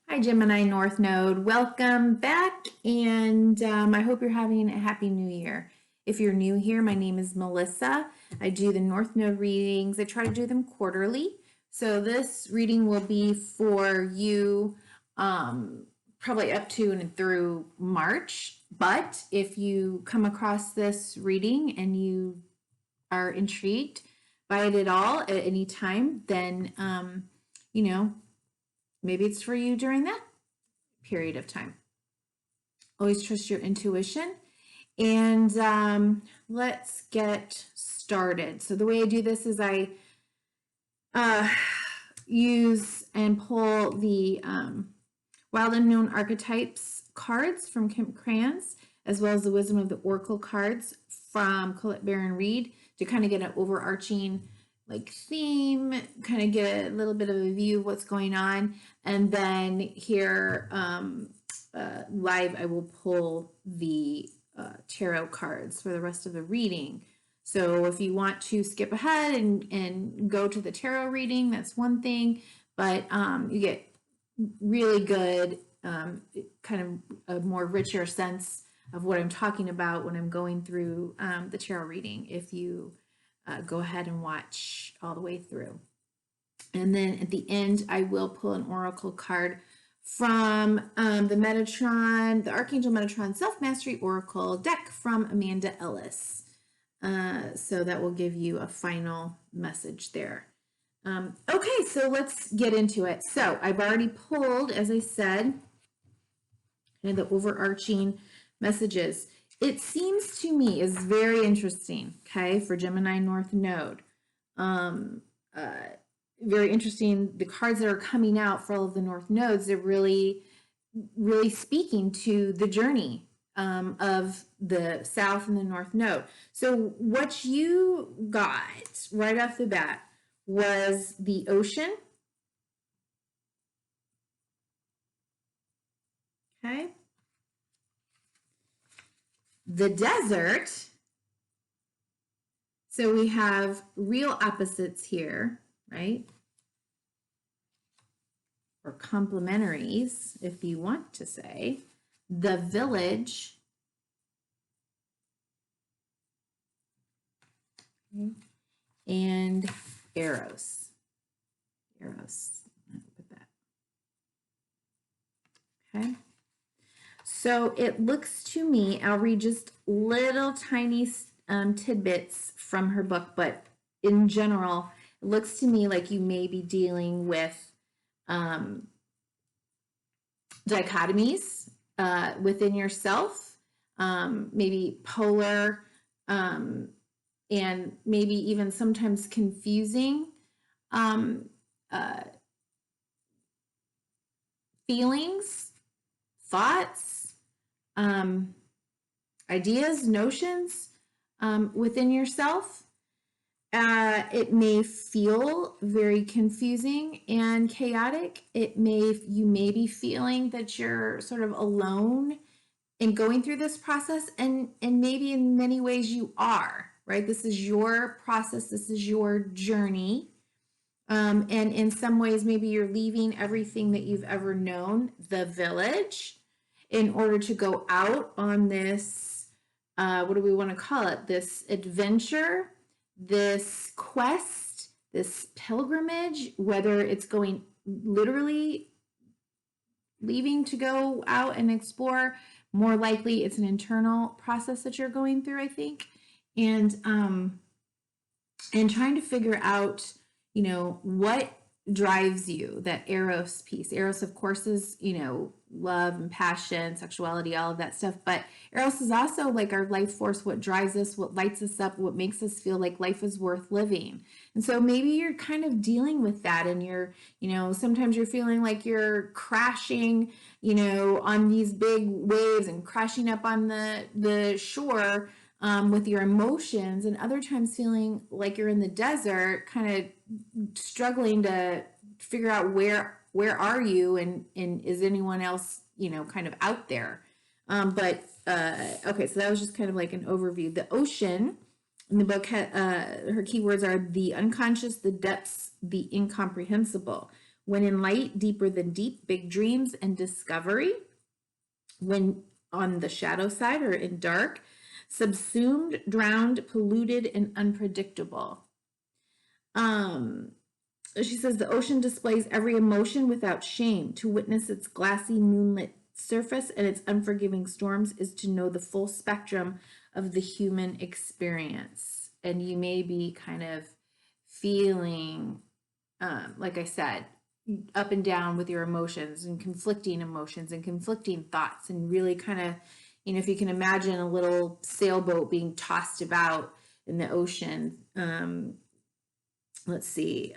Hi, Gemini North Node. Welcome back, and I hope you're having a happy new year. If you're new here, my name is Melissa. I do the North Node readings. I try to do them quarterly. So this reading will be for you probably up to and through March. But if you come across this reading and you are intrigued by it at all at any time, then, maybe it's for you during that period of time. Always trust your intuition. And let's get started. So the way I do this is I use and pull the Wild Unknown Archetypes cards from Kim Krans, as well as the Wisdom of the Oracle cards from Colette Baron Reed to kind of get an overarching theme, kind of get a little bit of a view of what's going on. And then here live, I will pull the tarot cards for the rest of the reading. So if you want to skip ahead and go to the tarot reading, that's one thing, but you get really good, kind of a more richer sense of what I'm talking about when I'm going through the tarot reading if you go ahead and watch all the way through. And then at the end, I will pull an oracle card from the Metatron, the Archangel Metatron Self-Mastery Oracle deck from Amanda Ellis. So that will give you a final message there. Okay, so let's get into it. So I've already pulled, as I said, kind of the overarching messages. It seems to me is very interesting, okay, for Gemini North Node. Very interesting. The cards that are coming out for all of the North Nodes, they're really, really speaking to the journey of the South and the North Node. So what you got right off the bat was the ocean. Okay. The desert. So we have real opposites here, right? Or complementaries, if you want to say. The village. Okay. And Eros. Eros. Put that. Okay. So it looks to me, I'll read just little tiny tidbits from her book, but in general, it looks to me like you may be dealing with dichotomies within yourself, maybe polar, and maybe even sometimes confusing feelings, thoughts, ideas, notions within yourself. It may feel very confusing and chaotic. You may be feeling that you're sort of alone in going through this process, and maybe in many ways you are, right? This is your process. This is your journey. And in some ways, maybe you're leaving everything that you've ever known, the village, in order to go out on this, what do we want to call it? This adventure, this quest, this pilgrimage, whether it's going literally leaving to go out and explore, more likely it's an internal process that you're going through, I think. And trying to figure out, what drives you, that Eros piece. Eros, of course, is, love and passion, sexuality, all of that stuff. But Eros is also like our life force, what drives us, what lights us up, what makes us feel like life is worth living. And so maybe you're kind of dealing with that, and you're, sometimes you're feeling like you're crashing, on these big waves and crashing up on the shore with your emotions, and other times feeling like you're in the desert, kind of struggling to figure out where are you, and is anyone else, kind of out there. Okay, so that was just kind of like an overview. The ocean in the book, her keywords are the unconscious, the depths, the incomprehensible, When in light, deeper than deep, big dreams and discovery. When on the shadow side or in dark, subsumed, drowned, polluted, and unpredictable. She says the ocean displays every emotion without shame. To witness its glassy moonlit surface and its unforgiving storms is to know the full spectrum of the human experience. And you may be kind of feeling, like I said, up and down with your emotions and conflicting thoughts, and really kind of, if you can imagine a little sailboat being tossed about in the ocean. Let's see.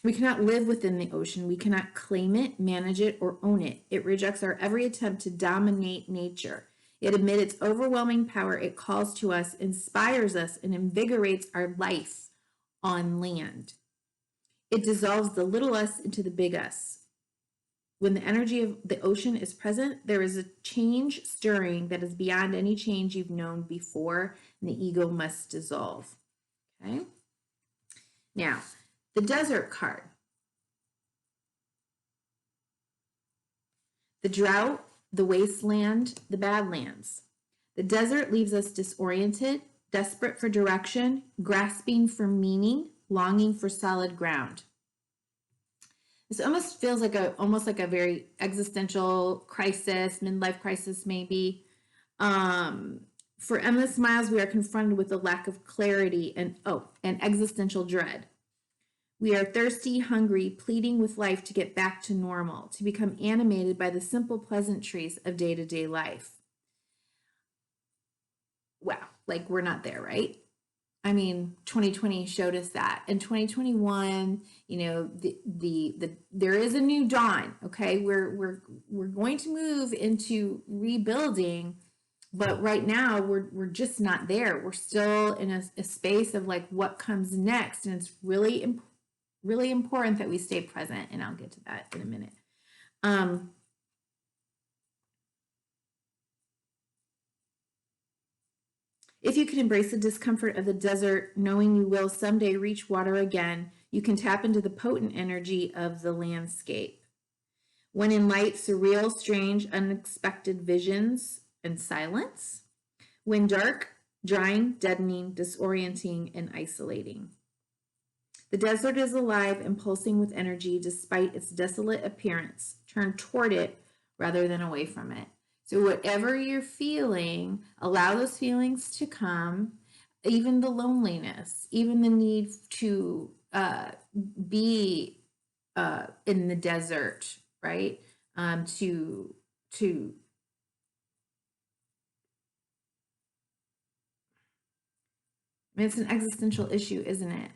We cannot live within the ocean. We cannot claim it, manage it, or own it. It rejects our every attempt to dominate nature. Yet amid its overwhelming power, it calls to us, inspires us, and invigorates our life on land. It dissolves the little us into the big us. When the energy of the ocean is present, there is a change stirring that is beyond any change you've known before, and the ego must dissolve. Okay? Now, the desert card. The drought, the wasteland, the badlands. The desert leaves us disoriented, desperate for direction, grasping for meaning, longing for solid ground. This almost feels like almost like a very existential crisis, midlife crisis maybe. For endless miles, we are confronted with a lack of clarity and existential dread. We are thirsty, hungry, pleading with life to get back to normal, to become animated by the simple pleasantries of day-to-day life. Wow, like we're not there, right? I mean, 2020 showed us that. In 2021, there is a new dawn. Okay, we're going to move into rebuilding, but right now we're just not there. We're still in a space of like what comes next, and it's really important that we stay present. And I'll get to that in a minute. If you can embrace the discomfort of the desert, knowing you will someday reach water again, you can tap into the potent energy of the landscape. When in light, surreal, strange, unexpected visions and silence. When dark, drying, deadening, disorienting, and isolating. The desert is alive and pulsing with energy despite its desolate appearance. Turn toward it rather than away from it. So whatever you're feeling, allow those feelings to come, even the loneliness, even the need to be in the desert, right? It's an existential issue, isn't it?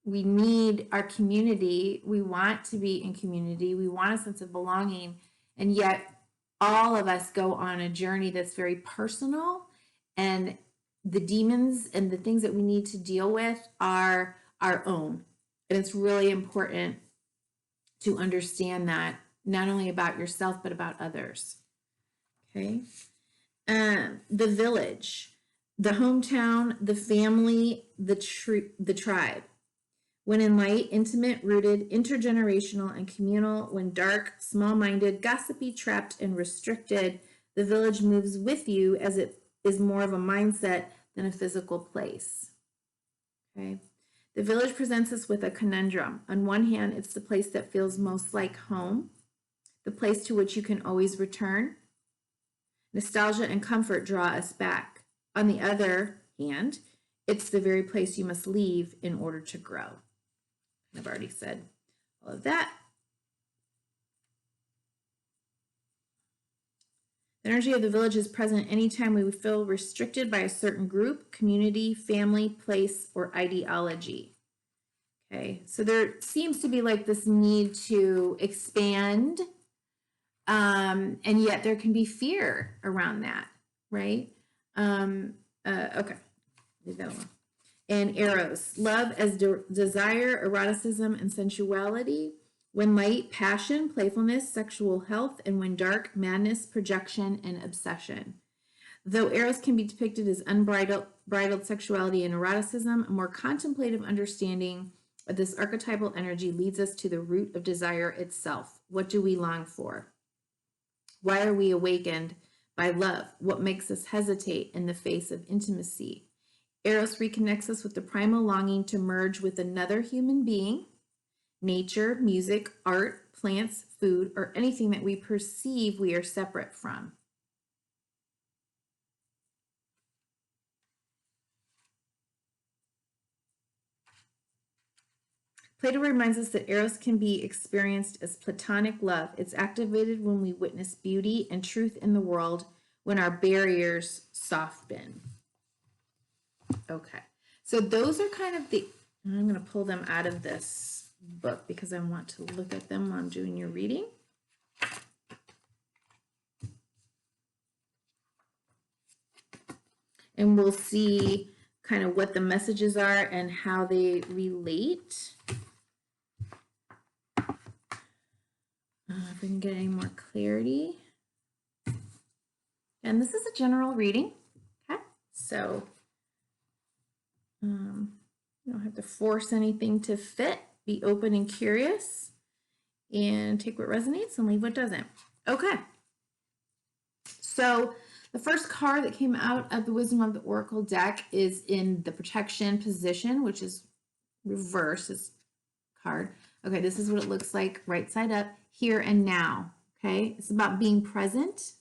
We need our community. We want to be in community. We want a sense of belonging. And yet all of us go on a journey that's very personal, and the demons and the things that we need to deal with are our own. And it's really important to understand that, not only about yourself, but about others. Okay. The village, the hometown, the family, the tribe. When in light, intimate, rooted, intergenerational, and communal. When dark, small-minded, gossipy, trapped, and restricted, the village moves with you as it is more of a mindset than a physical place. Okay. The village presents us with a conundrum. On one hand, it's the place that feels most like home, the place to which you can always return. Nostalgia and comfort draw us back. On the other hand, it's the very place you must leave in order to grow. I've already said all of that. The energy of the village is present anytime we feel restricted by a certain group, community, family, place, or ideology. Okay, so there seems to be like this need to expand, and yet there can be fear around that, right? Okay, leave that alone. And arrows, love as desire, eroticism, and sensuality. When light, passion, playfulness, sexual health. And when dark, madness, projection, and obsession. Though Eros can be depicted as unbridled sexuality and eroticism, a more contemplative understanding of this archetypal energy leads us to the root of desire itself. What do we long for? Why are we awakened by love? What makes us hesitate in the face of intimacy? Eros reconnects us with the primal longing to merge with another human being, nature, music, art, plants, food, or anything that we perceive we are separate from. Plato reminds us that Eros can be experienced as platonic love. It's activated when we witness beauty and truth in the world, when our barriers soften. Okay, so those are kind of I'm going to pull them out of this book because I want to look at them while I'm doing your reading. And we'll see kind of what the messages are and how they relate. If we can get any more clarity. And this is a general reading, okay? So you don't have to force anything to fit. Be open and curious and take what resonates and leave what doesn't. Okay. So the first card that came out of the Wisdom of the Oracle deck is in the protection position, which is reverse this card. Okay, this is what it looks like right side up, here and now. Okay, it's about being present.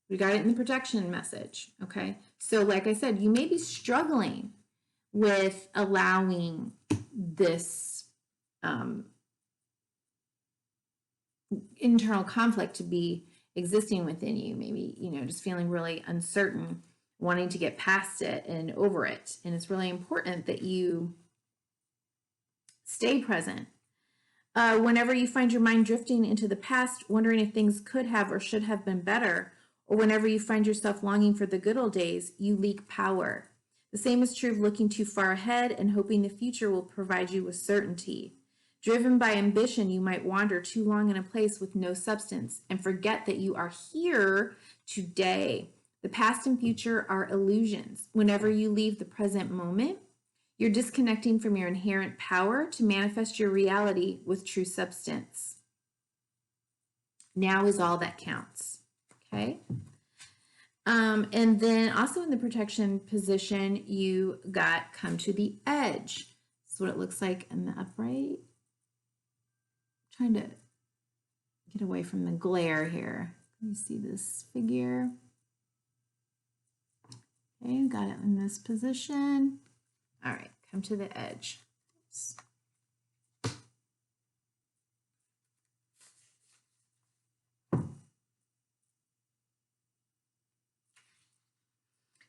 We got it in the protection message. Okay, so like I said, you may be struggling with allowing this internal conflict to be existing within you. Maybe, just feeling really uncertain, wanting to get past it and over it. And it's really important that you stay present. Whenever you find your mind drifting into the past, wondering if things could have or should have been better, or whenever you find yourself longing for the good old days, you leak power. The same is true of looking too far ahead and hoping the future will provide you with certainty. Driven by ambition, you might wander too long in a place with no substance and forget that you are here today. The past and future are illusions. Whenever you leave the present moment, you're disconnecting from your inherent power to manifest your reality with true substance. Now is all that counts. Okay. And then also in the protection position, you got come to the edge. This is what it looks like in the upright. Trying to get away from the glare here. You see this figure. Okay, got it in this position. All right, come to the edge. Oops.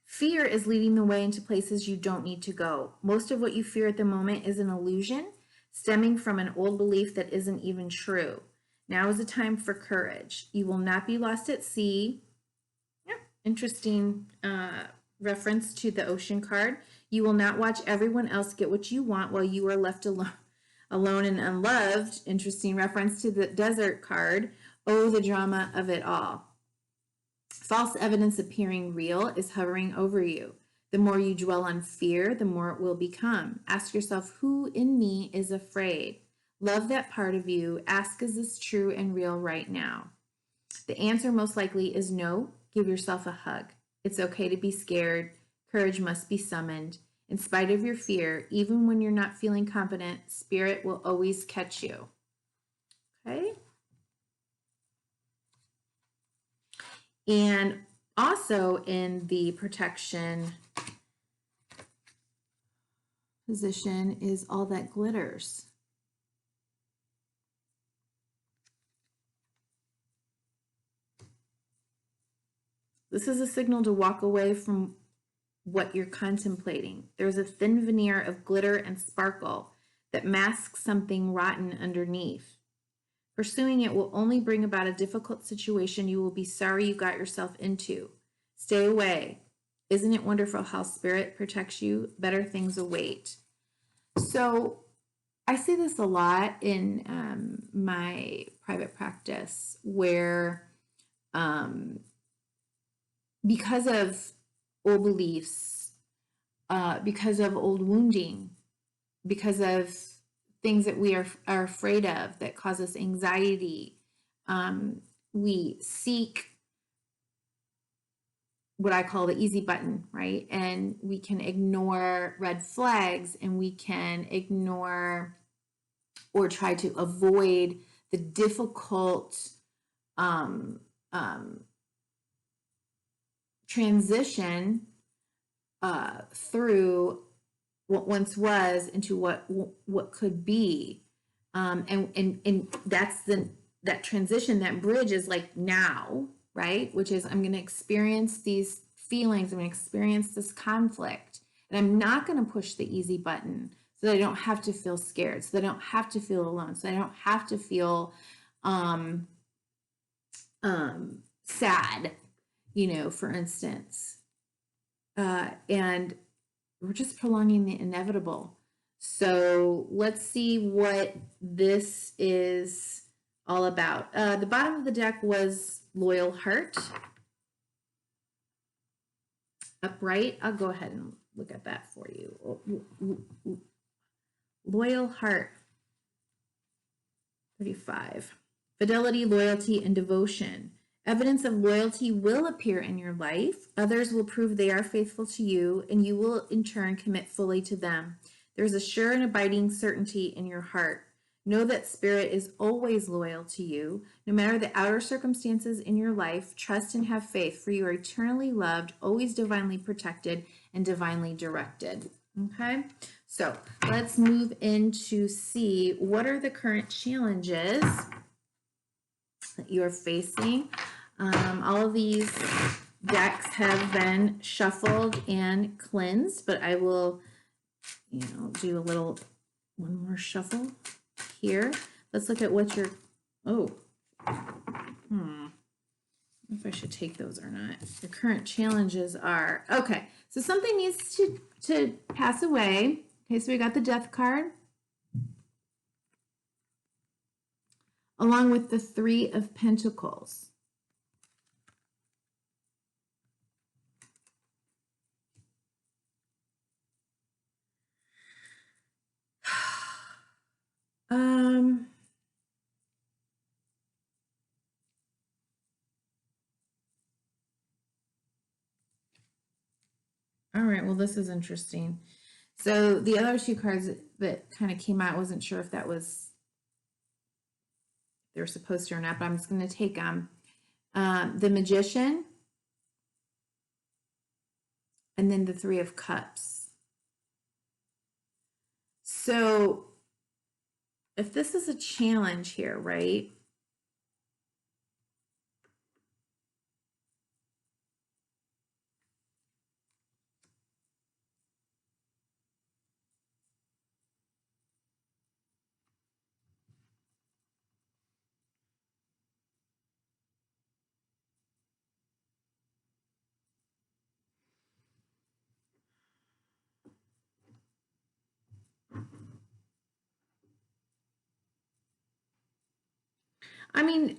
Fear is leading the way into places you don't need to go. Most of what you fear at the moment is an illusion, stemming from an old belief that isn't even true. Now is a time for courage. You will not be lost at sea. Yeah, interesting reference to the ocean card. You will not watch everyone else get what you want while you are left alone and unloved. Interesting reference to the desert card. Oh, the drama of it all. False evidence appearing real is hovering over you. The more you dwell on fear, the more it will become. Ask yourself, who in me is afraid? Love that part of you. Ask, is this true and real right now? The answer most likely is no. Give yourself a hug. It's okay to be scared. Courage must be summoned. In spite of your fear, even when you're not feeling confident, spirit will always catch you. Okay? And also in the protection position is all that glitters. This is a signal to walk away from what you're contemplating. There's a thin veneer of glitter and sparkle that masks something rotten underneath. Pursuing it will only bring about a difficult situation you will be sorry you got yourself into. Stay away. Isn't it wonderful how spirit protects you? Better things await. So I see this a lot in my private practice where because of old beliefs, because of old wounding, because of things that we are afraid of that cause us anxiety. We seek what I call the easy button, right? And we can ignore red flags, and we can ignore or try to avoid the difficult transition through what once was into what could be, and that's that transition, that bridge is like now, right? Which is, I'm going to experience these feelings, I'm going to experience this conflict, and I'm not going to push the easy button, so that I don't have to feel scared, so that I don't have to feel alone, so I don't have to feel sad, for instance. And we're just prolonging the inevitable. So let's see what this is all about. The bottom of the deck was loyal heart. Upright. I'll go ahead and look at that for you. Loyal heart. 35. Fidelity, loyalty, and devotion. Evidence of loyalty will appear in your life. Others will prove they are faithful to you, and you will in turn commit fully to them. There's a sure and abiding certainty in your heart. Know that spirit is always loyal to you. No matter the outer circumstances in your life, trust and have faith, for you are eternally loved, always divinely protected, and divinely directed. Okay, so let's move in to see what are the current challenges that you're facing. All of these decks have been shuffled and cleansed, but I will, do a little one more shuffle here. Let's look at what your, if I should take those or not. The current challenges are, okay, so something needs to pass away. Okay, so we got the death card, along with the 3 of Pentacles. All right, well, this is interesting. So the other 2 cards that kind of came out, I wasn't sure if that was, they were supposed to or not, but I'm just going to take them. The Magician, and then the 3 of Cups. So if this is a challenge here, right? I mean,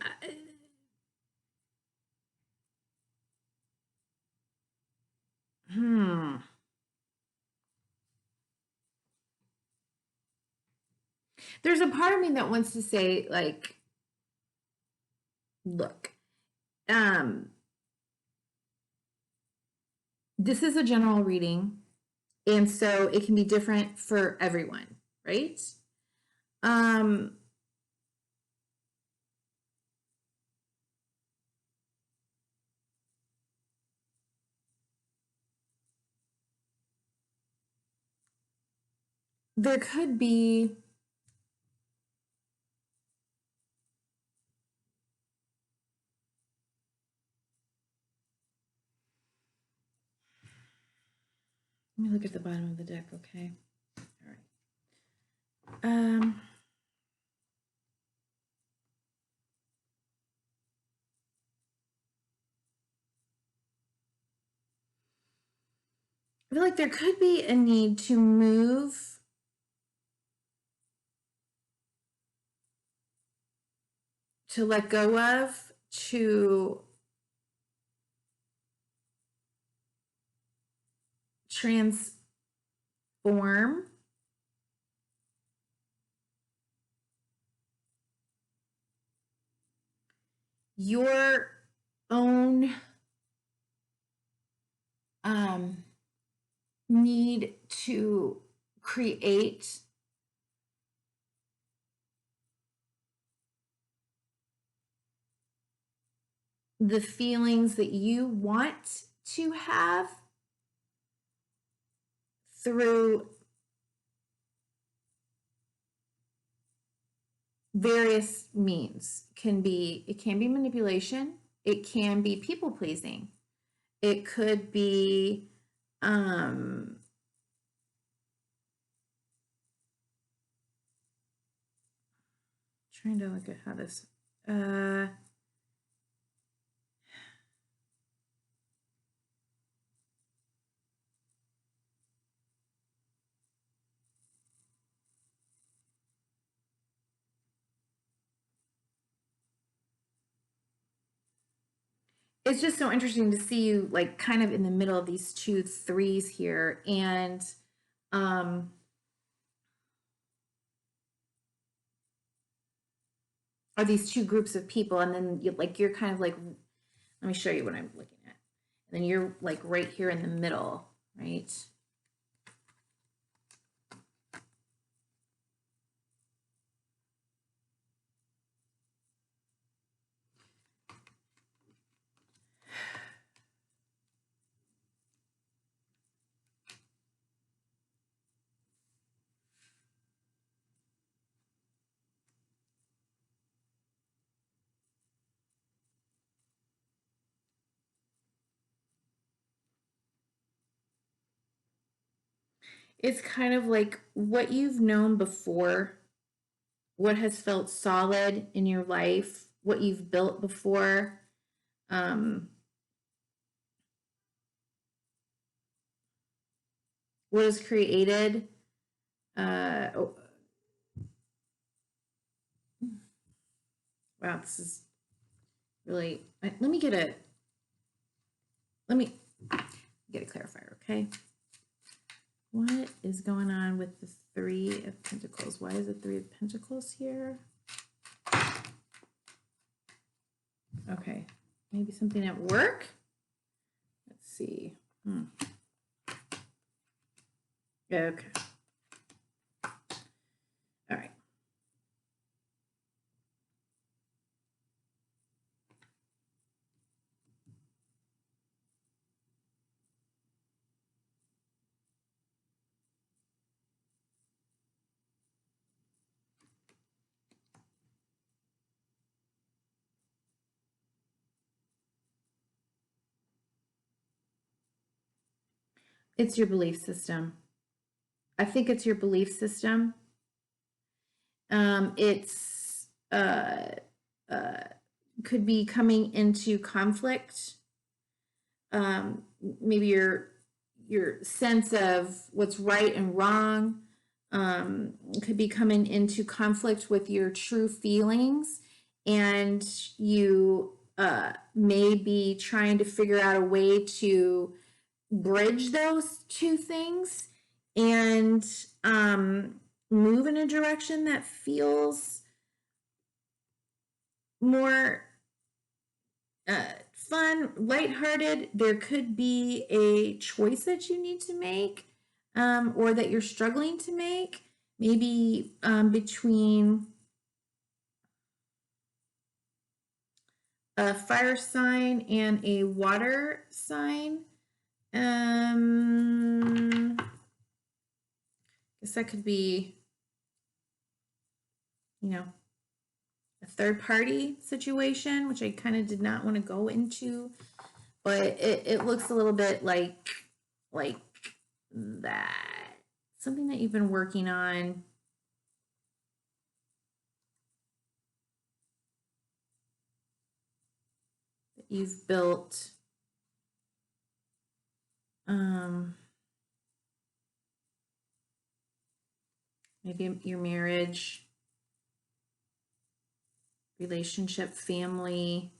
there's a part of me that wants to say, like, look, this is a general reading, and so it can be different for everyone, right? There could be, let me look at the bottom of the deck, okay? All right. I feel like there could be a need to move to let go of, to transform your own need to create the feelings that you want to have through various means. It can be manipulation, it can be people pleasing, it could be trying to look at how this it's just so interesting to see you like kind of in the middle of these 2 3s here, and are these 2 groups of people, and then you're kind of like, let me show you what I'm looking at, and then you're like right here in the middle, right? It's kind of like what you've known before, what has felt solid in your life, what you've built before. What is created. Oh, wow, this is really. Let me get a clarifier, okay? What is going on with the 3 of Pentacles? Why is the 3 of Pentacles here? Okay, maybe something at work? Let's see. Okay. All right. It's your belief system. I think it's your belief system. It's could be coming into conflict. Maybe your sense of what's right and wrong could be coming into conflict with your true feelings, and you may be trying to figure out a way to bridge those 2 things and move in a direction that feels more fun, lighthearted. There could be a choice that you need to make or that you're struggling to make, maybe between a fire sign and a water sign. Guess that could be, a third party situation, which I kind of did not want to go into, but it looks a little bit like that. Something that you've been working on. That you've built. Maybe your marriage, relationship, family,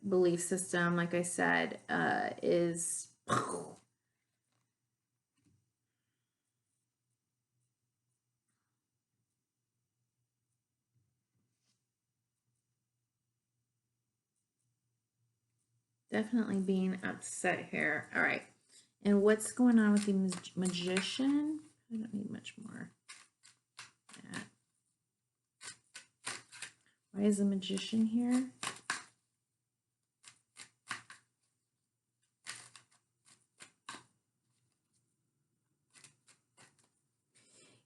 belief system, like I said, is Definitely being upset here. All right. And what's going on with the magician? I don't need much more. Yeah. Why is the magician here?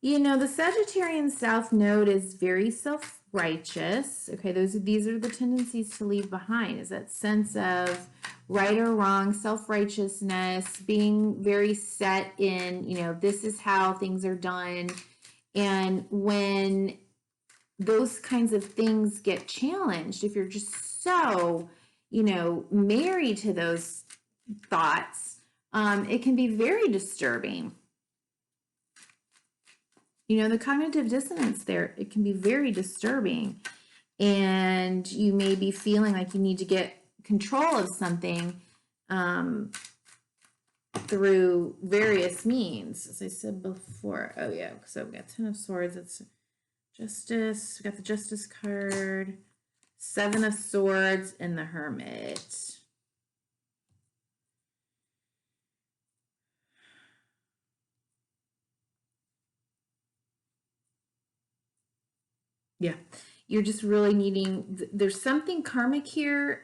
You know, the Sagittarian South Node is very self-righteous. Okay, these are the tendencies to leave behind, is that sense of right or wrong, self-righteousness, being very set in, you know, this is how things are done. And when those kinds of things get challenged, if you're just so, you know, married to those thoughts, it can be very disturbing. You know, the cognitive dissonance there, it can be very disturbing. And you may be feeling like you need to get control of something through various means. As I said before, oh yeah, so we got 10 of Swords, it's Justice, we got the Justice card, 7 of Swords, and the Hermit. Yeah, you're just really needing, there's something karmic here,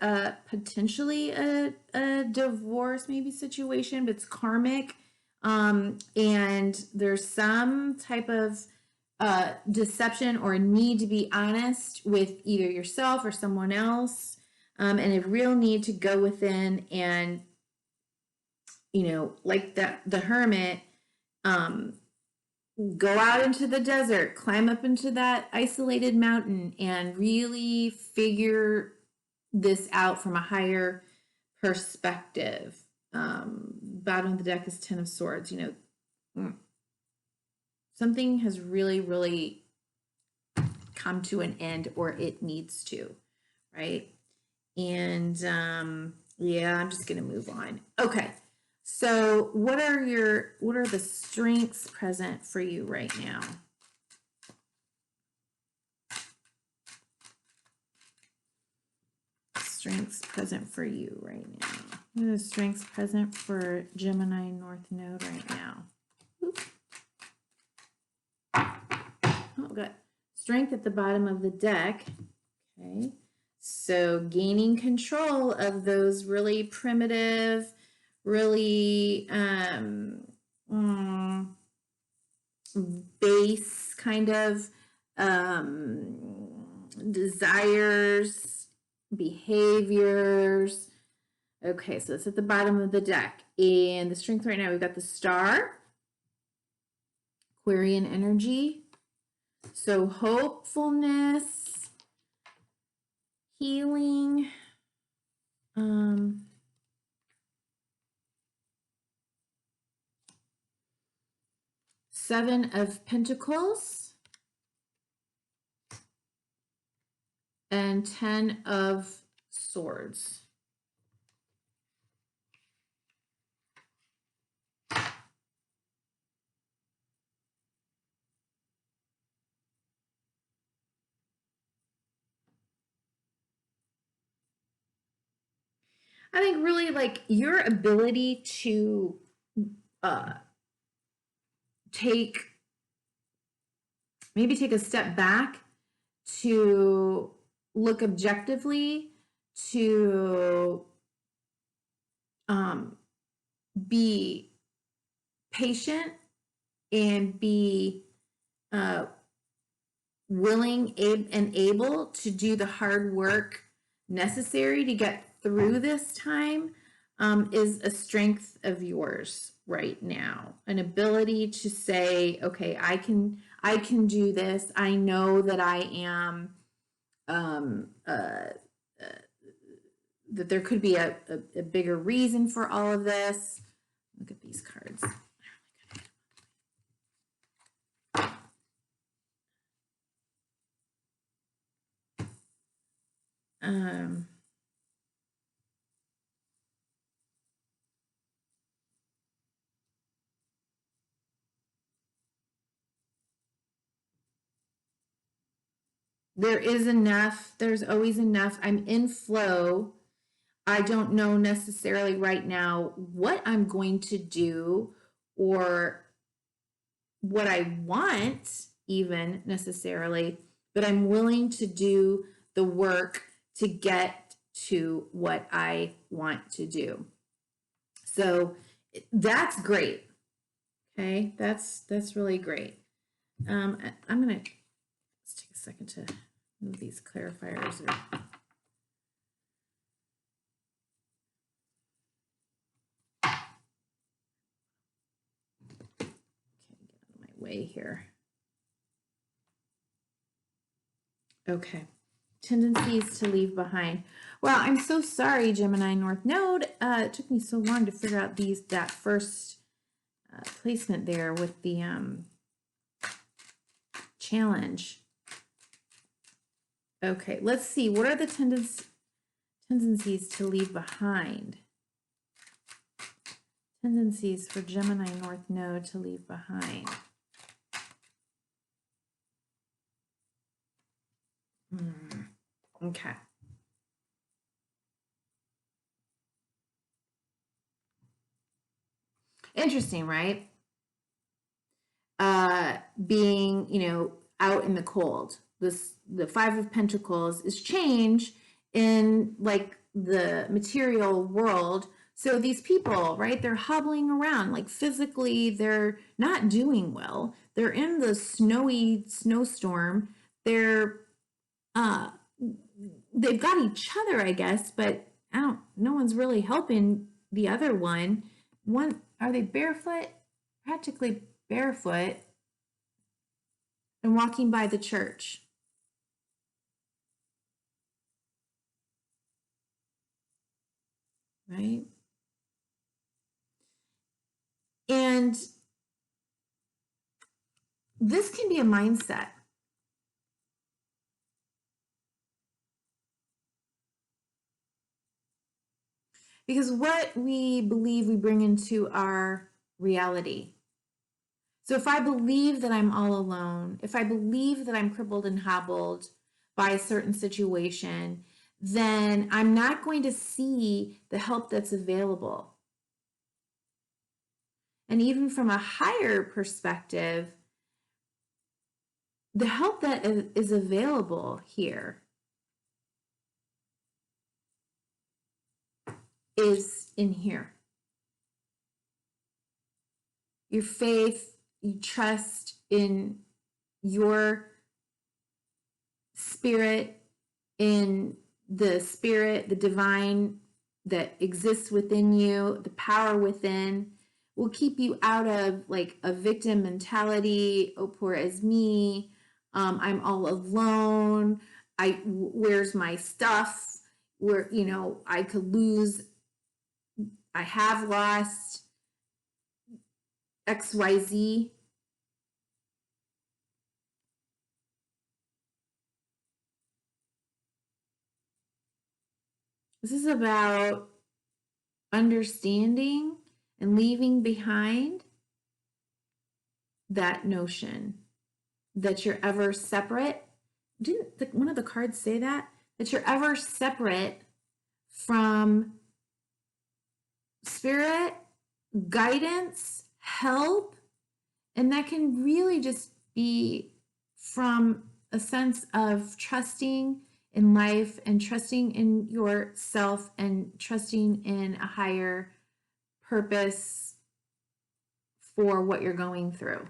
potentially a divorce maybe situation, but it's karmic. And there's some type of deception or need to be honest with either yourself or someone else, and a real need to go within and, you know, like the hermit, go out into the desert, climb up into that isolated mountain, and really figure this out from a higher perspective. Bottom of the deck is 10 of Swords. You know, something has really, really come to an end, or it needs to, right? And yeah, I'm just gonna move on. Okay. So what are the strengths present for you right now? Strengths present for you right now. What are the strengths present for Gemini North Node right now? Oh, we got strength at the bottom of the deck. Okay. So gaining control of those really primitive, really base kind of desires, behaviors. Okay, so it's at the bottom of the deck. And the strength right now, we've got the Star, Aquarian energy. So hopefulness, healing, 7 of Pentacles and 10 of Swords. I think really like your ability to maybe take a step back, to look objectively, to be patient and be willing and able to do the hard work necessary to get through this time, is a strength of yours right now. An ability to say, okay, I can do this. I know that I am, that there could be a bigger reason for all of this. Look at these cards. There is enough. There's always enough. I'm in flow. I don't know necessarily right now what I'm going to do or what I want even necessarily, but I'm willing to do the work to get to what I want to do. So that's great. Okay, that's really great. I'm gonna let's take a second to move these clarifiers. Okay, get out of my way here. Okay, tendencies to leave behind. Well, I'm so sorry, Gemini North Node. It took me so long to figure out that first placement there with the challenge. Okay, let's see. What are the tendencies to leave behind? Tendencies for Gemini North Node to leave behind. Okay. Interesting, right? Being, out in the cold. The Five of Pentacles is change in like the material world. So these people, right, they're hobbling around, like physically they're not doing well. They're in the snowy snowstorm. They've got each other, I guess, but no one's really helping the other one. Are they barefoot? Practically barefoot and walking by the church. Right? And this can be a mindset. Because what we believe we bring into our reality. So if I believe that I'm all alone, if I believe that I'm crippled and hobbled by a certain situation, then I'm not going to see the help that's available. And even from a higher perspective, the help that is available here is in here. Your faith, you trust in your spirit, in the spirit, the divine that exists within you, the power within, will keep you out of like a victim mentality. Oh, poor as me. I'm all alone. Where's my stuff? Where, I could lose. I have lost XYZ. This is about understanding and leaving behind that notion that you're ever separate. Didn't one of the cards say that? That you're ever separate from spirit, guidance, help, and that can really just be from a sense of trusting in life and trusting in yourself and trusting in a higher purpose for what you're going through.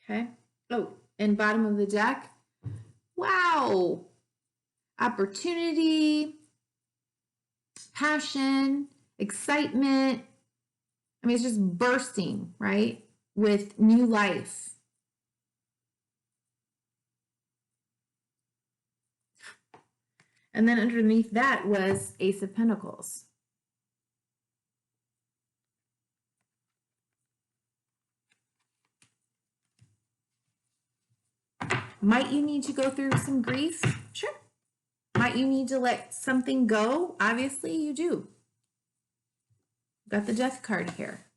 Okay. Oh, and bottom of the deck. Wow. Opportunity, passion, excitement. I mean, it's just bursting, right? With new life. And then underneath that was Ace of Pentacles. Might you need to go through some grief? Sure. Might you need to let something go? Obviously, you do. Got the Death card here.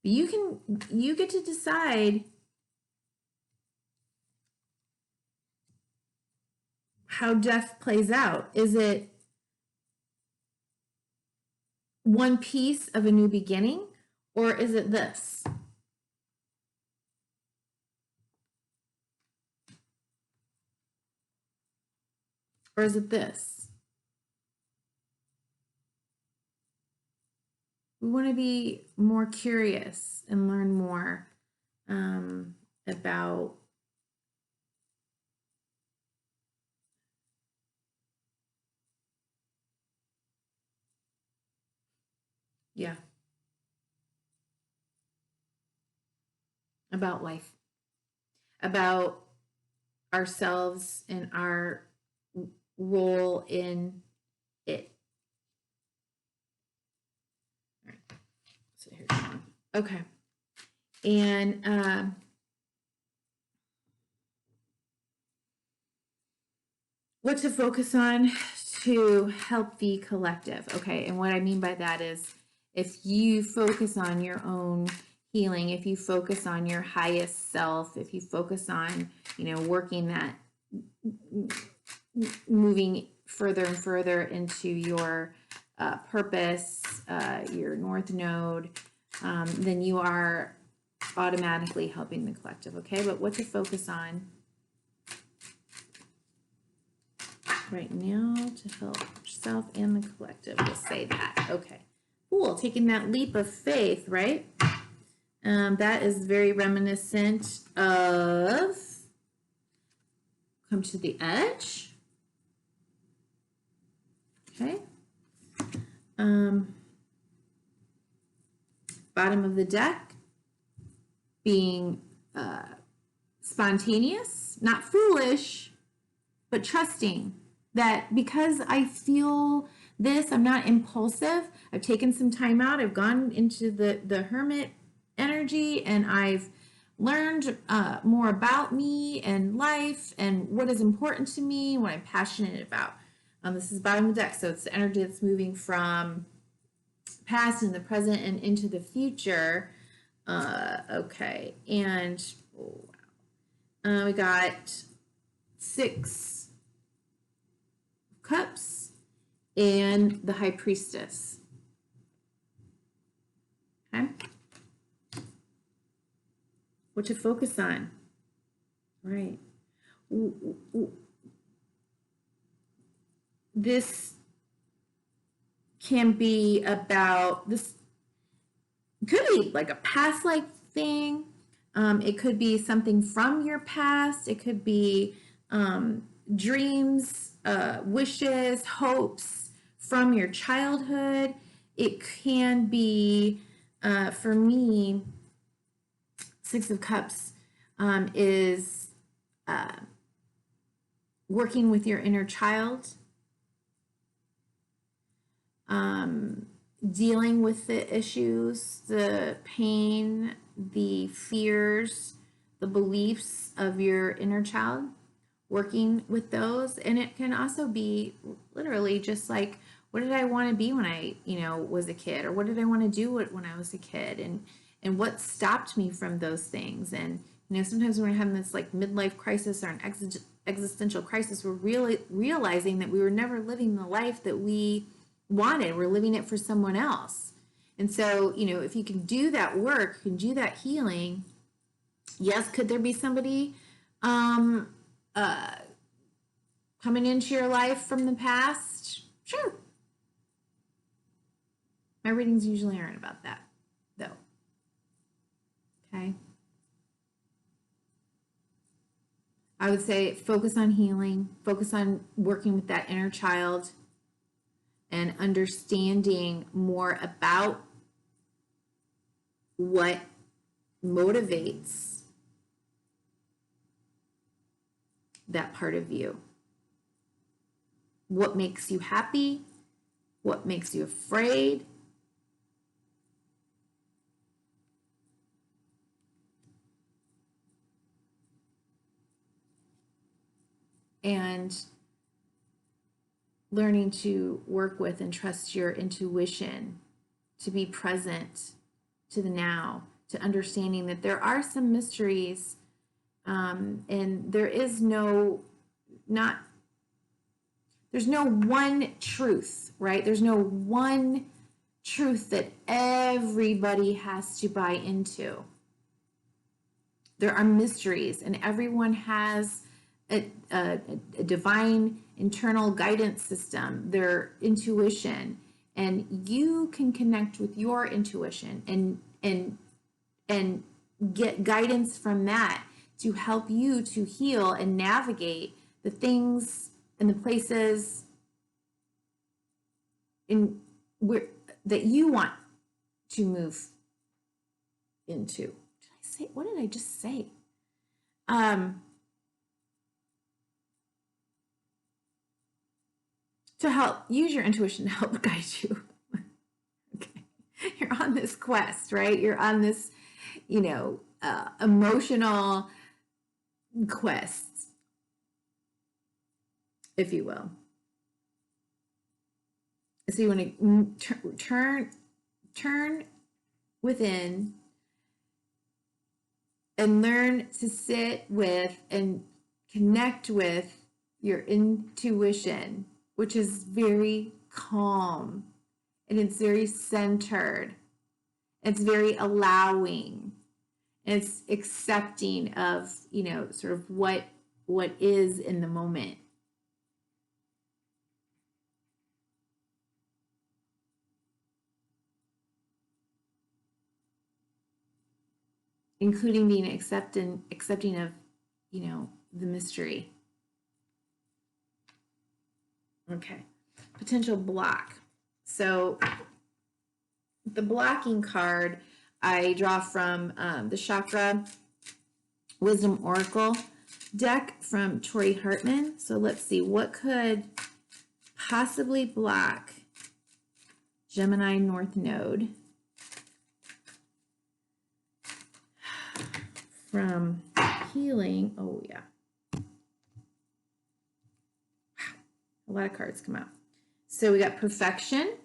You get to decide how death plays out. Is it one piece of a new beginning, or is it this? Or is it this? We want to be more curious and learn more about about life, about ourselves and our role in it. All right. So here's one. Okay. And what to focus on to help the collective. Okay. And what I mean by that is if you focus on your own healing, if you focus on your highest self, if you focus on, working that, moving further and further into your purpose, your North Node, then you are automatically helping the collective. Okay. But what to focus on right now to help yourself and the collective. We'll say that. Okay. Cool. Taking that leap of faith, right? That is very reminiscent of come to the edge. Okay. Bottom of the deck being spontaneous, not foolish, but trusting that because I feel this, I'm not impulsive. I've taken some time out. I've gone into the hermit energy, and I've learned more about me and life and what is important to me, what I'm passionate about. This is bottom of the deck, so it's the energy that's moving from past and the present and into the future. Okay, and we got 6 cups and the high priestess. Okay. What to focus on. Right. This can be about, this could be like a past life thing. It could be something from your past. It could be dreams, wishes, hopes from your childhood. It can be, for me, 6 of Cups is working with your inner child, dealing with the issues, the pain, the fears, the beliefs of your inner child, working with those. And it can also be literally just like, what did I want to be when I, was a kid? Or what did I want to do when I was a kid? And what stopped me from those things? And, sometimes when we're having this like midlife crisis or an existential crisis, we're really realizing that we were never living the life that we wanted. We're living it for someone else. And so, if you can do that work, you can do that healing, yes, could there be somebody coming into your life from the past? Sure. My readings usually aren't about that, though. Okay. I would say focus on healing, focus on working with that inner child and understanding more about what motivates that part of you. What makes you happy? What makes you afraid? And learning to work with and trust your intuition, to be present to the now, to understanding that there are some mysteries, and there is not there's no one truth, right? There's no one truth that everybody has to buy into. There are mysteries, and everyone has a divine internal guidance system, their intuition, and you can connect with your intuition and get guidance from that to help you to heal and navigate the things and the places in where that you want to move into. What did I just say? To help use your intuition to help guide you. Okay. You're on this quest, right? You're on this, emotional quest, if you will. So you want to turn within and learn to sit with and connect with your intuition, which is very calm and it's very centered. It's very allowing. It's accepting of, sort of what is in the moment. Including being accepting of, the mystery. Okay, potential block. So the blocking card I draw from the Chakra Wisdom Oracle deck from Tori Hartman. So let's see, what could possibly block Gemini North Node from healing? Oh yeah. Wow. A lot of cards come out. So we got perfectionism.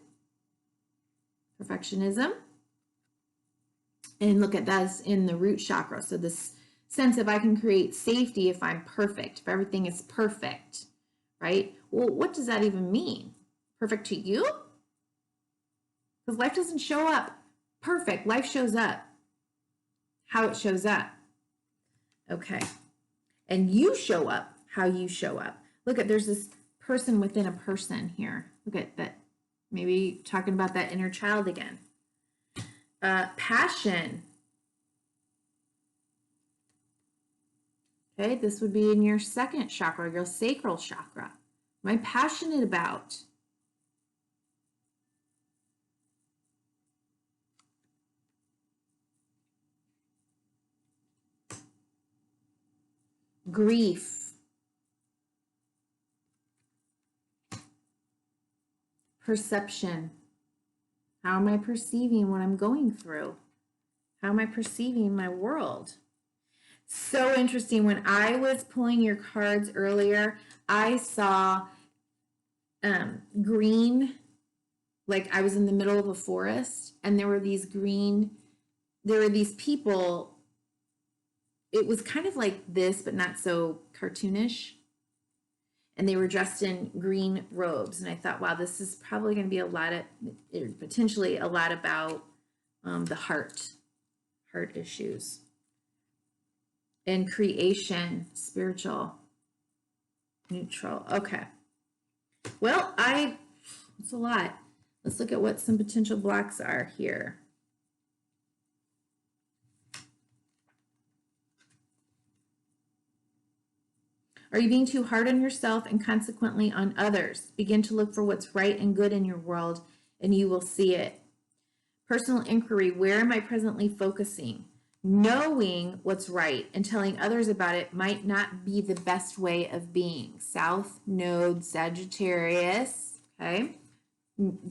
And look at that in the root chakra. So this sense of I can create safety if I'm perfect, if everything is perfect, right? Well, what does that even mean? Perfect to you? Because life doesn't show up perfect. Life shows up how it shows up. Okay. And you show up how you show up. Look at, there's this person within a person here. Look at that. Maybe talking about that inner child again. Passion. Okay, this would be in your second chakra, your sacral chakra. What am I passionate about? Grief. Perception. How am I perceiving what I'm going through? How am I perceiving my world? So interesting. When I was pulling your cards earlier, I saw green, like I was in the middle of a forest, and there were these people. It was kind of like this, but not so cartoonish. And they were dressed in green robes. And I thought, wow, this is probably going to be potentially a lot about the heart issues. And creation, spiritual, neutral. Okay. Well, it's a lot. Let's look at what some potential blocks are here. Are you being too hard on yourself and consequently on others? Begin to look for what's right and good in your world, and you will see it. Personal inquiry, where am I presently focusing? Knowing what's right and telling others about it might not be the best way of being. South Node, Sagittarius, okay?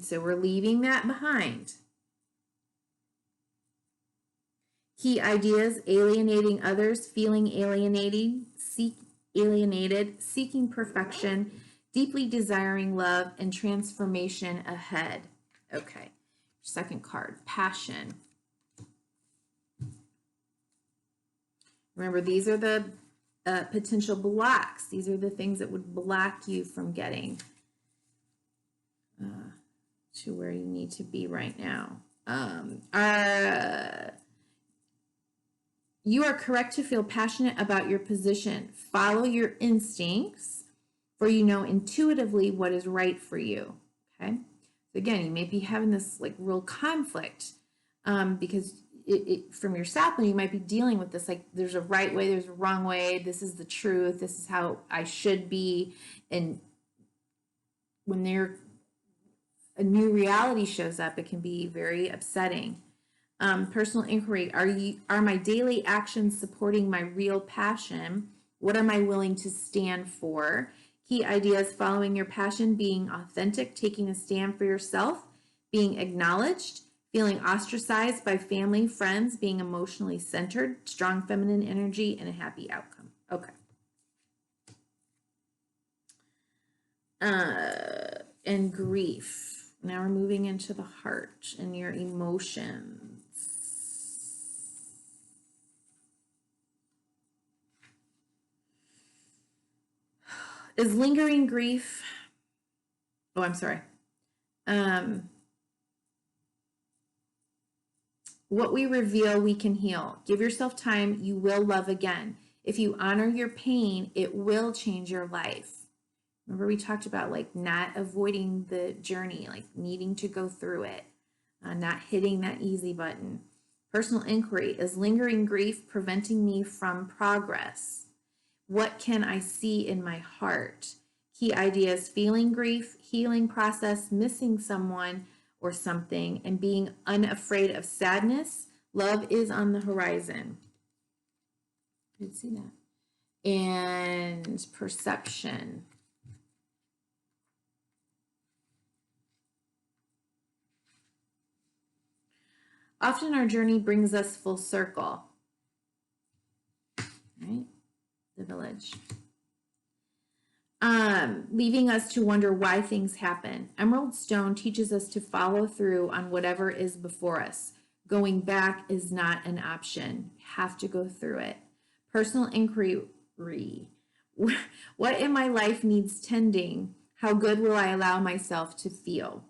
So we're leaving that behind. Key ideas, alienating others, feeling alienated, seeking perfection, deeply desiring love, and transformation ahead. Okay, second card, passion. Remember, these are the potential blocks. These are the things that would block you from getting to where you need to be right now. You are correct to feel passionate about your position. Follow your instincts, for you know intuitively what is right for you. Okay. So again, you may be having this like real conflict because from your sapling, you might be dealing with this like there's a right way, there's a wrong way. This is the truth. This is how I should be. And when a new reality shows up, it can be very upsetting. Personal inquiry, are my daily actions supporting my real passion? What am I willing to stand for? Key ideas: following your passion, being authentic, taking a stand for yourself, being acknowledged, feeling ostracized by family, friends, being emotionally centered, strong feminine energy, and a happy outcome. Okay. And grief. Now we're moving into the heart and your emotions. Is lingering grief, oh, I'm sorry. What we reveal, we can heal. Give yourself time, you will love again. If you honor your pain, it will change your life. Remember we talked about like not avoiding the journey, like needing to go through it, not hitting that easy button. Personal inquiry, is lingering grief preventing me from progress? What can I see in my heart? Key ideas: feeling grief, healing process, missing someone or something, and being unafraid of sadness. Love is on the horizon. I did see that. And perception. Often our journey brings us full circle. Right? The village. Leaving us to wonder why things happen. Emerald stone teaches us to follow through on whatever is before us. Going back is not an option. Have to go through it. Personal inquiry. What in my life needs tending? How good will I allow myself to feel?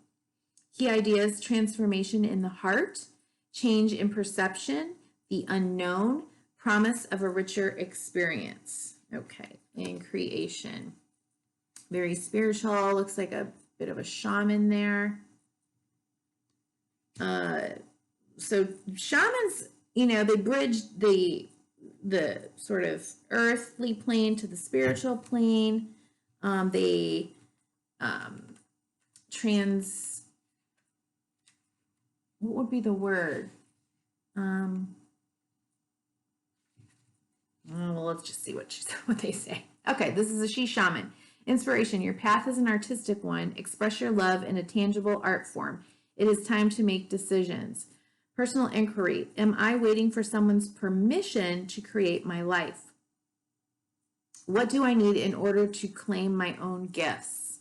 Key ideas: transformation in the heart, change in perception, the unknown, promise of a richer experience. Okay, and creation. Very spiritual, looks like a bit of a shaman there. So shamans, they bridge the sort of earthly plane to the spiritual plane. They what would be the word? Well, let's just see what they say. Okay, this is a she shaman. Inspiration: your path is an artistic one. Express your love in a tangible art form. It is time to make decisions. Personal inquiry: am I waiting for someone's permission to create my life? What do I need in order to claim my own gifts?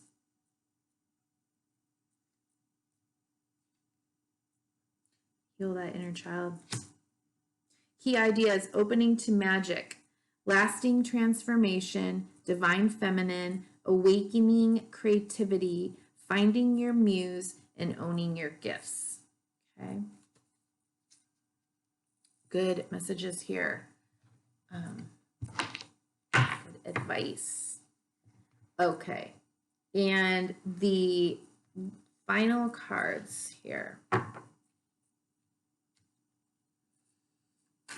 Heal that inner child. Key ideas: opening to magic, lasting transformation, divine feminine, awakening creativity, finding your muse, and owning your gifts. Okay. Good messages here. Good advice. Okay. And the final cards here.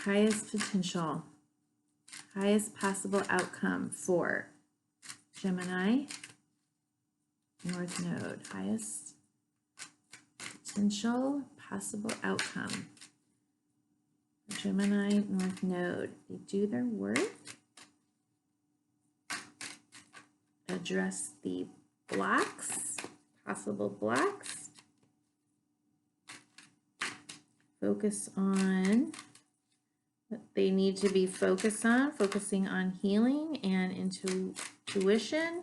Highest potential, highest possible outcome for Gemini North Node. Highest potential possible outcome for Gemini North Node. They do their work. Address the blocks, possible blocks. Focus on what they need to be focusing on healing and intuition.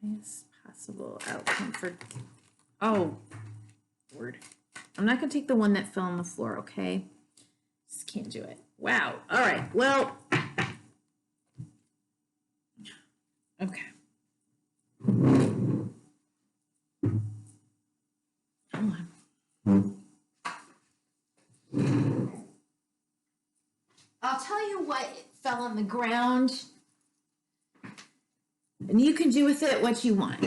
Highest possible outcome for, oh, word. I'm not going to take the one that fell on the floor, okay? Just can't do it. Wow. All right. Well, okay. fell on the ground. And you can do with it what you want.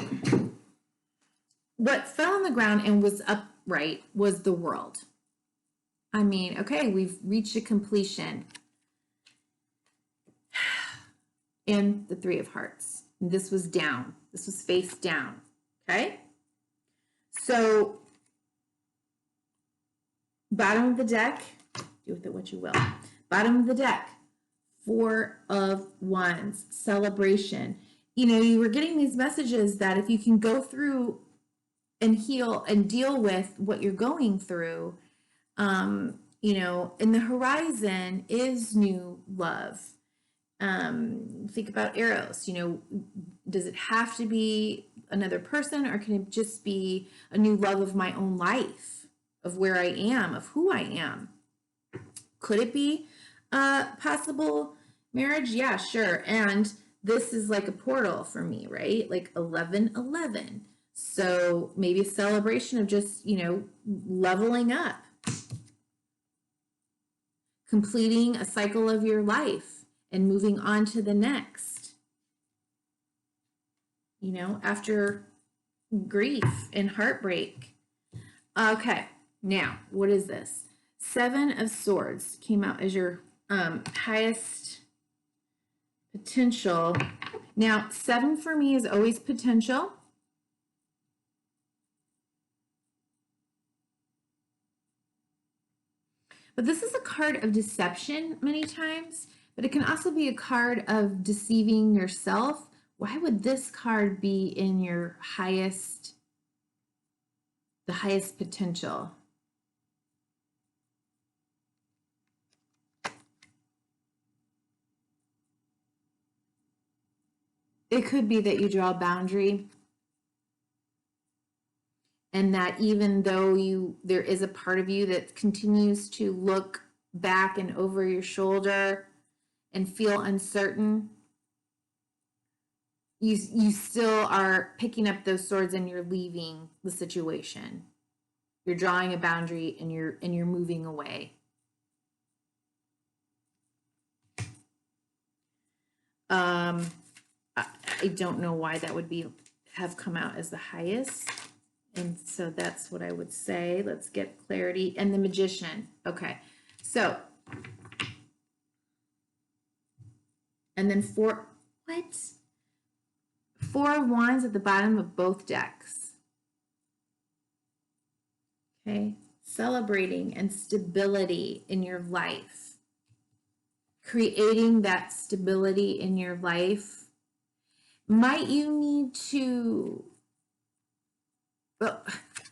What fell on the ground and was upright was the world. I mean, okay, we've reached a completion. And the Three of Hearts. And this was down. This was face down. Okay? So, bottom of the deck, do with it what you will. Bottom of the deck, Four of Wands, celebration. You know, you were getting these messages that if you can go through and heal and deal with what you're going through, you know, in the horizon is new love. Think about arrows, you know, does it have to be another person, or can it just be a new love of my own life, of where I am, of who I am? Could it be a possible marriage? Yeah, sure. And this is like a portal for me, right? Like 11:11. So maybe a celebration of just, you know, leveling up, completing a cycle of your life and moving on to the next, you know, after grief and heartbreak. Okay, now, what is this? Seven of Swords came out as your highest potential. Now, 7 for me is always potential. But this is a card of deception many times, but it can also be a card of deceiving yourself. Why would this card be in your the highest potential? It could be that you draw a boundary, and that even though there is a part of you that continues to look back and over your shoulder and feel uncertain, you still are picking up those swords and you're leaving the situation. You're drawing a boundary and you're moving away. I don't know why that would have come out as the highest. And so that's what I would say. Let's get clarity. And the Magician. Okay. So, and then Four of Wands at the bottom of both decks. Okay. Celebrating and stability in your life. Creating that stability in your life. Might you need to...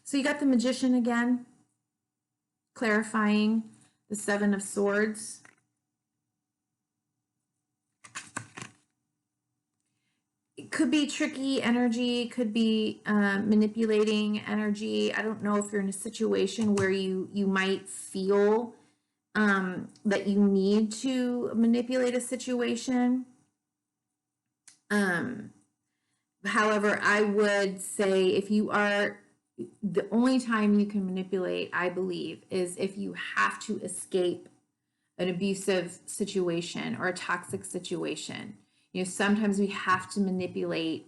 So you got the Magician again, clarifying the Seven of Swords. It could be tricky energy, could be manipulating energy. I don't know if you're in a situation where you might feel that you need to manipulate a situation. However, I would say if you are, the only time you can manipulate, I believe, is if you have to escape an abusive situation or a toxic situation. You know, sometimes we have to manipulate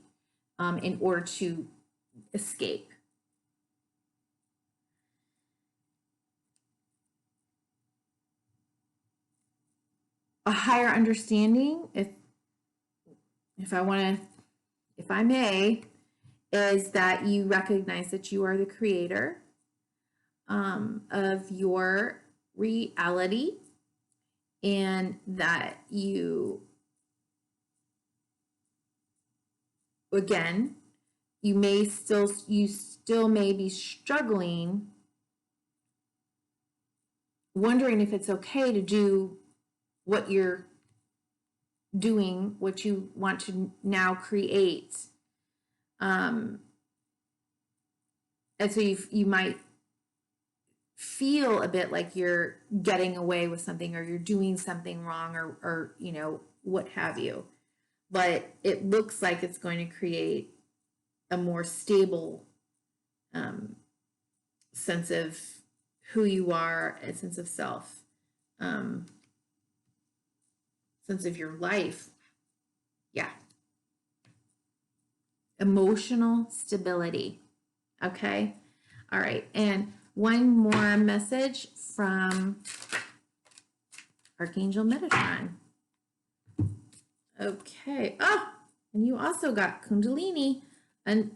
in order to escape. A higher understanding, if I may, is that you recognize that you are the creator of your reality, and that you, again, you still may be struggling, wondering if it's okay to do what you're doing, what you want to now create. And so you might feel a bit like you're getting away with something, or you're doing something wrong, or you know, what have you. But it looks like it's going to create a more stable sense of who you are, a sense of self. sense of your life. Yeah. Emotional stability. Okay. All right. And one more message from Archangel Metatron. Okay. Oh, and you also got Kundalini. And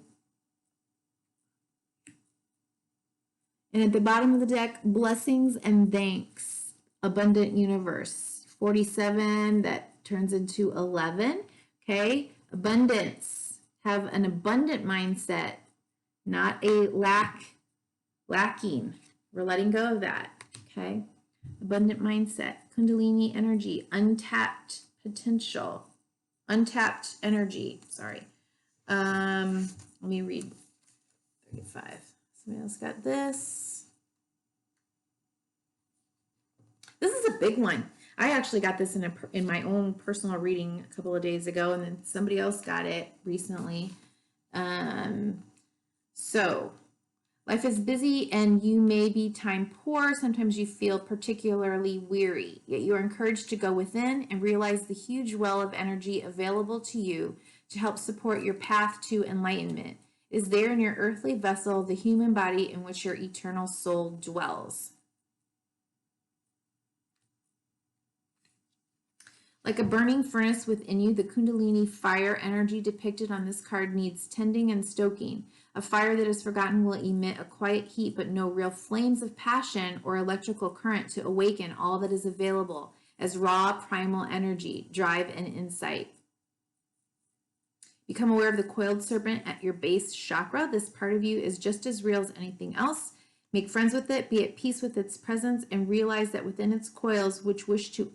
at the bottom of the deck, blessings and thanks. Abundant universe. 47, that turns into 11. Okay. Abundance. Have an abundant mindset, not a lacking. We're letting go of that. Okay. Abundant mindset. Kundalini energy. Untapped potential. Untapped energy. Sorry. Let me read 35. Somebody else got this. This is a big one. I actually got this in my own personal reading a couple of days ago, and then somebody else got it recently. So, life is busy and you may be time poor. Sometimes you feel particularly weary, yet you are encouraged to go within and realize the huge well of energy available to you to help support your path to enlightenment. It is there in your earthly vessel, the human body in which your eternal soul dwells. Like a burning furnace within you, the Kundalini fire energy depicted on this card needs tending and stoking. A fire that is forgotten will emit a quiet heat, but no real flames of passion or electrical current to awaken all that is available as raw primal energy, drive, and insight. Become aware of the coiled serpent at your base chakra. This part of you is just as real as anything else. Make friends with it, be at peace with its presence, and realize that within its coils, which wish to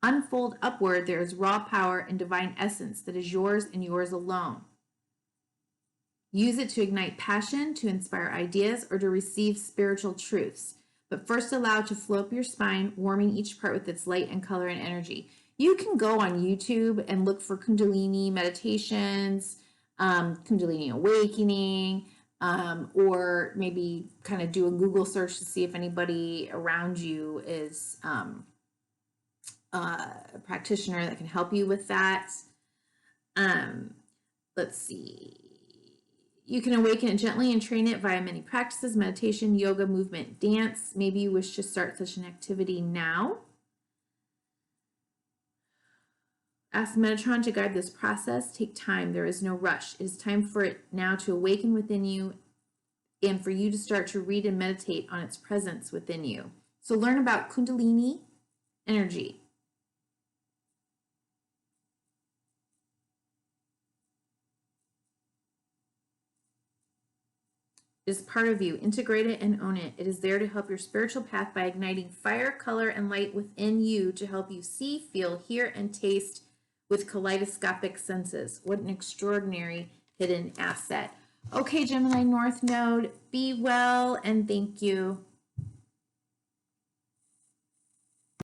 unfold upward, there is raw power and divine essence that is yours and yours alone. Use it to ignite passion, to inspire ideas, or to receive spiritual truths. But first allow it to flow up your spine, warming each part with its light and color and energy. You can go on YouTube and look for Kundalini meditations, Kundalini awakening, or maybe kind of do a Google search to see if anybody around you is a practitioner that can help you with that. Let's see. You can awaken it gently and train it via many practices, meditation, yoga, movement, dance. Maybe you wish to start such an activity now. Ask Metatron to guide this process. Take time. There is no rush. It is time for it now to awaken within you and for you to start to read and meditate on its presence within you. So learn about Kundalini energy. It is part of you. Integrate it and own it. It is there to help your spiritual path by igniting fire, color, and light within you to help you see, feel, hear, and taste with kaleidoscopic senses. What an extraordinary hidden asset. Okay, Gemini North Node, be well and thank you.